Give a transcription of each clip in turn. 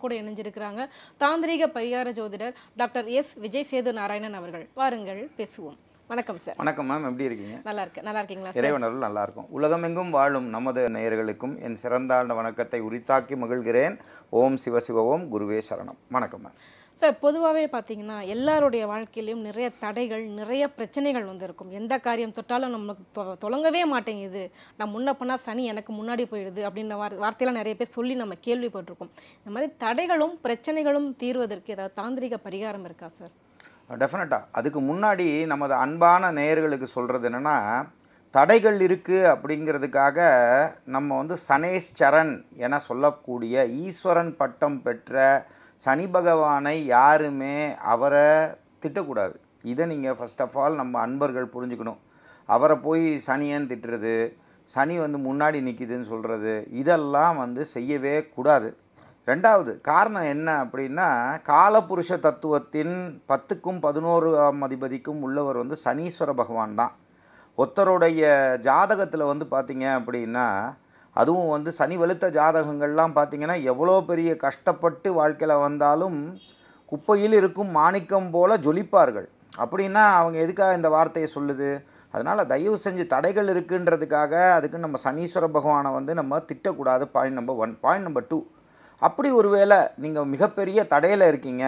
கூட இணைஞ்சிருக்கிறாங்க தாந்திரீக பரிகார ஜோதிடர் டாக்டர் எஸ் விஜய் சேது நாராயணன் அவர்கள். வாருங்கள் பேசுவோம். வணக்கம் சார். வணக்கம் மேம், எப்படி இருக்கீங்க? நல்லா இருக்கேன். நல்லா இருக்கீங்களா? இறைவனருள் நல்லா இருக்கும். உலகமெங்கும் வாழும் நமது நேயர்களுக்கும் என் சிறந்தாண்ட வணக்கத்தை உரித்தாக்கி மகிழ்கிறேன். ஓம் சிவசிவ ஓம் குருவே சரணம். வணக்கம் மேம். சார், பொதுவாகவே பார்த்தீங்கன்னா எல்லாருடைய வாழ்க்கையிலையும் நிறைய தடைகள், நிறைய பிரச்சனைகள் இருக்கும். எந்த காரியம் தொட்டாலும் நமக்கு தொடங்கவே மாட்டேங்குது, நான் முன்ன பண்ணால் சனி எனக்கு முன்னாடி போயிடுது அப்படின்ற வார்த்தையெல்லாம் நிறைய பேர் சொல்லி நம்ம கேள்விப்பட்டிருக்கோம். இந்த மாதிரி தடைகளும் பிரச்சனைகளும் தீர்வதற்கு ஏதாவது தாந்திரிக பரிகாரம் இருக்கா சார்? டெஃபினட்டாக. அதுக்கு முன்னாடி நமது அன்பான நேயர்களுக்கு சொல்கிறது என்னென்னா, தடைகள் இருக்குது அப்படிங்கிறதுக்காக நம்ம சனேஸ்வரன் என சொல்லக்கூடிய ஈஸ்வரன் பட்டம் பெற்ற சனி பகவானை யாருமே அவரை திட்டக்கூடாது. இதை நீங்கள் ஃபர்ஸ்ட் ஆஃப் ஆல் நம்ம அன்பர்கள் புரிஞ்சுக்கணும். அவரை போய் சனியன்னு திட்டுறது, சனி முன்னாடி நிற்கிதுன்னு சொல்கிறது, இதெல்லாம் செய்யவே கூடாது. ரெண்டாவது காரணம் என்ன அப்படின்னா, காலபுருஷ தத்துவத்தின் 10க்கும் 11ஆம் அதிபதிக்கும் உள்ளவர் சனீஸ்வர பகவான் தான். ஒருத்தருடைய ஜாதகத்தில் பார்த்தீங்க அப்படின்னா, அதுவும் சனி வெளுத்த ஜாதகங்கள்லாம் பார்த்திங்கன்னா எவ்வளோ பெரிய கஷ்டப்பட்டு வாழ்க்கையில் வந்தாலும் குப்பையில் இருக்கும் மாணிக்கம் போல ஜொலிப்பார்கள். அப்படின்னா அவங்க எதுக்காக இந்த வார்த்தையை சொல்லுது? அதனால் தயவு செஞ்சு தடைகள் இருக்குன்றதுக்காக அதுக்கு நம்ம சனீஸ்வர பகவானை நம்ம திட்டக்கூடாது. Point number 1. பாயிண்ட் நம்பர் 2, அப்படி ஒரு வேளை நீங்கள் மிகப்பெரிய தடையில் இருக்கீங்க,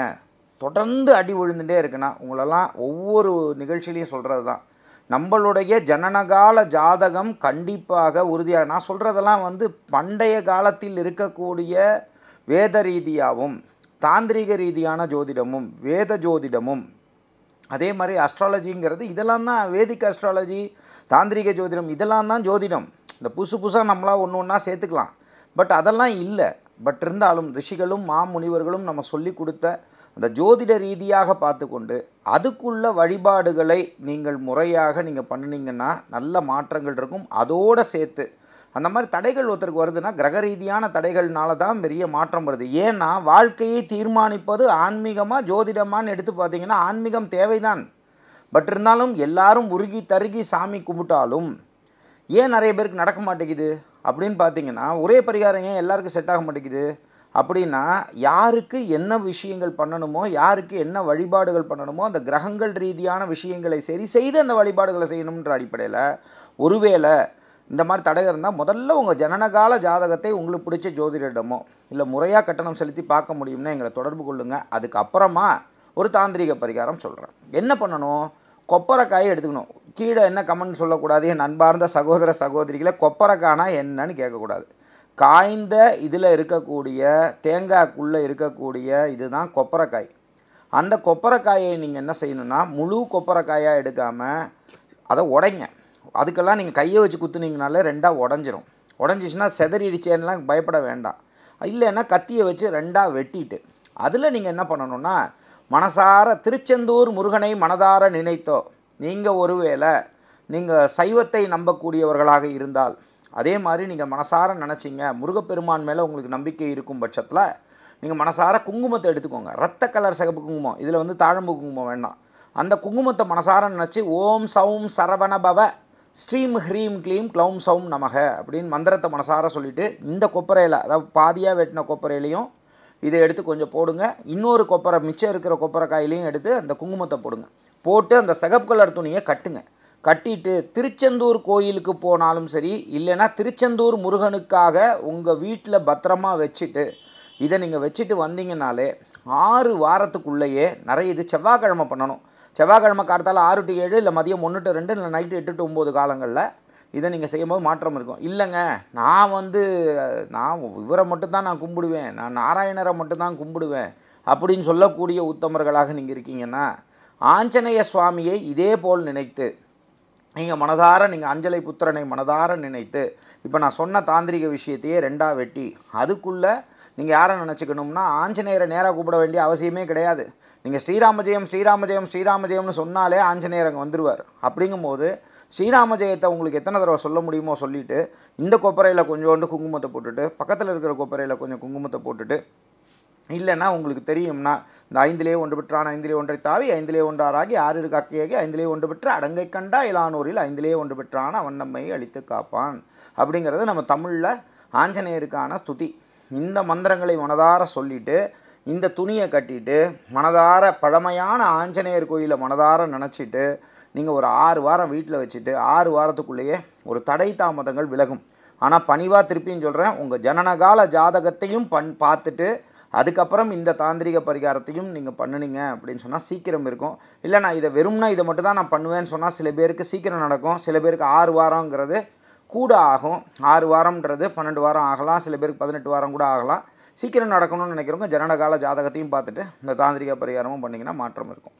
தொடர்ந்து அடி விழுந்துட்டே இருக்குன்னா, உங்களெல்லாம் ஒவ்வொரு நிகழ்ச்சியிலையும் சொல்கிறது தான், நம்மளுடைய ஜனனகால ஜாதகம் கண்டிப்பாக உறுதியாக, நான் சொல்கிறதெல்லாம் பண்டைய காலத்தில் இருக்கக்கூடிய வேத ரீதியாகவும் தாந்திரிக ரீதியான ஜோதிடமும் வேத ஜோதிடமும் அதே மாதிரி அஸ்ட்ராலஜிங்கிறது, இதெல்லாம் தான் வேதிக் அஸ்ட்ராலஜி, தாந்திரிக ஜோதிடம், இதெல்லாம் தான் ஜோதிடம். இந்த புதுசாக நம்மளாக ஒன்று ஒன்றா சேர்த்துக்கலாம், பட் அதெல்லாம் இல்லை. பட் இருந்தாலும் ரிஷிகளும் மாமுனிவர்களும் நம்ம சொல்லி கொடுத்த அந்த ஜோதிட ரீதியாக பார்த்து கொண்டு அதுக்குள்ள வழிபாடுகளை நீங்கள் முறையாக நீங்கள் பண்ணினீங்கன்னா நல்ல மாற்றங்கள் இருக்கும். அதோடு சேர்த்து அந்த மாதிரி தடைகள் ஒருத்தருக்கு வருதுன்னா கிரக ரீதியான தடைகள்னால தான் பெரிய மாற்றம் வருது. ஏன்னா வாழ்க்கையை தீர்மானிப்பது ஆன்மீகமாக ஜோதிடமானு எடுத்து பார்த்தீங்கன்னா ஆன்மீகம் தேவைதான். பட் இருந்தாலும் எல்லாரும் உருகி தருகி சாமி கும்பிட்டாலும் ஏன் நிறைய பேருக்கு நடக்க மாட்டேங்குது அப்படின்னு பார்த்தீங்கன்னா, ஒரே பரிகாரம் ஏன் எல்லாருக்கும் செட் ஆக மாட்டேங்குது அப்படின்னா, யாருக்கு என்ன விஷயங்கள் பண்ணணுமோ, யாருக்கு என்ன வழிபாடுகள் பண்ணணுமோ, அந்த கிரகங்கள் ரீதியான விஷயங்களை சரி செய்து அந்த வழிபாடுகளை செய்யணுன்ற அடிப்படையில் ஒருவேளை இந்த மாதிரி தடை இருந்தால் முதல்ல உங்கள் ஜனனகால ஜாதகத்தை உங்களுக்கு பிடிச்ச ஜோதிடமோ இல்லை முறையாக கட்டணம் செலுத்தி பார்க்க முடியும்னா எங்களை தொடர்பு கொள்ளுங்கள். அதுக்கப்புறமா ஒரு தாந்திரிக பரிகாரம் சொல்கிறேன். என்ன பண்ணணும்? கொப்பரைக்காயை எடுத்துக்கணும். கீழே என்ன கமெண்ட் சொல்லக்கூடாது, என் அன்பார்ந்த சகோதர சகோதரிகளை, கொப்பரைக்கானா என்னன்னு கேட்கக்கூடாது. காய்ந்த இதில் இருக்கக்கூடிய தேங்காய்க்குள்ளே இருக்கக்கூடிய இதுதான் கொப்பரைக்காய். அந்த கொப்பரைக்காயை நீங்கள் என்ன செய்யணுன்னா, முழு கொப்பரைக்காயாக எடுக்காமல் அதை உடைங்க. அதுக்கெல்லாம் நீங்கள் கையை வச்சு குத்துனீங்கனாலே ரெண்டாக உடஞ்சிரும். உடஞ்சிச்சின்னா செதறிடுச்சேன்னெலாம் பயப்பட வேண்டாம். இல்லைன்னா கத்தியை வச்சு ரெண்டாக வெட்டிட்டு அதில் நீங்கள் என்ன பண்ணணுன்னா, மனசார திருச்செந்தூர் முருகனை மனதார நினைத்தோ, நீங்கள் ஒருவேளை நீங்கள் சைவத்தை நம்பக்கூடியவர்களாக இருந்தால், அதே மாதிரி நீங்கள் மனசார நினச்சிங்க, முருகப்பெருமான் மேலே உங்களுக்கு நம்பிக்கை இருக்கும் பட்சத்தில் நீங்கள் மனசார குங்குமத்தை எடுத்துக்கோங்க. ரத்த கலர் சிகப்பு குங்குமம், இதில் தாழம்பு குங்குமம் வேண்டாம். அந்த குங்குமத்தை மனசார நினச்சி ஓம் சௌம் சரவண பவ ஸ்ரீம் ஹ்ரீம் க்ளீம் க்ளௌம் சௌம் நமக அப்படின்னு மந்திரத்தை மனசார சொல்லிவிட்டு இந்த கொப்பரையில், அதாவது பாதியாக வெட்டின கொப்பரையிலையும் இதை எடுத்து கொஞ்சம் போடுங்க. இன்னொரு கொப்பரை மிச்சம் இருக்கிற கொப்பரைக்காயிலையும் எடுத்து அந்த குங்குமத்தை போடுங்க. போட்டு அந்த சிகப்பு கலர் துணியை கட்டுங்க. கட்டிட்டு திருச்செந்தூர் கோயிலுக்கு போனாலும் சரி, இல்லைன்னா திருச்செந்தூர் முருகனுக்காக உங்கள் வீட்டில் பத்திரமா வச்சுட்டு இதை நீங்கள் வச்சுட்டு வந்தீங்கனாலே 6 வாரத்துக்குள்ளேயே நிறைய, இது செவ்வாய்க்கிழமை பண்ணணும். செவ்வாய்க்கிழமை காலத்தால் 6 to 7, இல்லை மதியம் 1 to 2, இல்லை நைட்டு 8 to 9 காலங்களில் இதை நீங்கள் செய்யும்போது மாற்றம் இருக்கும். இல்லைங்க, நான் இவரை மட்டும்தான் நான் கும்பிடுவேன், நான் நாராயணரை மட்டும்தான் கும்பிடுவேன் அப்படின்னு சொல்லக்கூடிய உத்தமர்களாக நீங்கள் இருக்கீங்கன்னா, ஆஞ்சநேய சுவாமியை இதே போல் நினைத்து நீங்கள் மனதார, நீங்கள் அஞ்சலை புத்திரனை மனதார நினைத்து, இப்போ நான் சொன்ன தாந்திரிக விஷயத்தையே ரெண்டாக வெட்டி அதுக்குள்ளே நீங்கள் யாரை நினச்சிக்கணும்னா, ஆஞ்சநேயரை நேராக கூப்பிட வேண்டிய அவசியமே கிடையாது. நீங்கள் ஸ்ரீராம ஜெயம் ஸ்ரீராம ஜெயம் ஸ்ரீராம ஜெயம்னு சொன்னாலே ஆஞ்சநேயர் அங்கே வந்துடுவார். அப்படிங்கும்போது ஸ்ரீராம ஜெயத்தை உங்களுக்கு எத்தனை தடவை சொல்ல முடியுமோ சொல்லிவிட்டு இந்த கொப்பரையில் கொஞ்சோண்டு குங்குமத்தை போட்டுட்டு, பக்கத்தில் இருக்கிற கொப்பரையில் கொஞ்சம் குங்குமத்தை போட்டுட்டு, இல்லைன்னா உங்களுக்கு தெரியும்னா இந்த 5லே 1 பெற்றான் 5லே 1 தாவி 5லே 1 ஆறாகி 6 இருக்கு அக்கையாகி 5லே 1 பெற்ற அடங்கை கண்டா இலானூரில் 5லே 1 பெற்றான் அவன் நம்மை அழித்து காப்பான் அப்படிங்கிறது நம்ம தமிழில் ஆஞ்சநேயருக்கான ஸ்துதி. இந்த மந்திரங்களை மனதார சொல்லிவிட்டு இந்த துணியை கட்டிட்டு மனதார பழமையான ஆஞ்சநேயர் கோயிலை மனதார நினச்சிட்டு நீங்கள் ஒரு 6 வாரம் வீட்டில் வச்சுட்டு 6 வாரத்துக்குள்ளேயே ஒரு தடை தாமதங்கள் விலகும். ஆனால் பணிவாக திருப்பியும் சொல்கிறேன், உங்கள் ஜனனகால ஜாதகத்தையும் பார்த்துட்டு அதுக்கப்புறம் இந்த தாந்திரிக பரிகாரத்தையும் நீங்கள் பண்ணினீங்க அப்படின்னு சொன்னால் சீக்கிரம் இருக்கும். இல்லை நான் இதை வெறும்னா இதை மட்டும் தான் நான் பண்ணுவேன்னு சொன்னால் சில பேருக்கு சீக்கிரம் நடக்கும், சில பேருக்கு 6 வாரங்கிறது கூட ஆகும். 6 வாரம்ன்றது 12 வாரம் ஆகலாம், சில பேருக்கு 18 வாரம் கூட ஆகலாம். சீக்கிரம் நடக்கணும்னு நினைக்கிறவங்க ஜனனகால ஜாதகத்தையும் பார்த்துட்டு இந்த தாந்திரிக பரிகாரமும் பண்ணிங்கன்னா மாற்றம் இருக்கும்.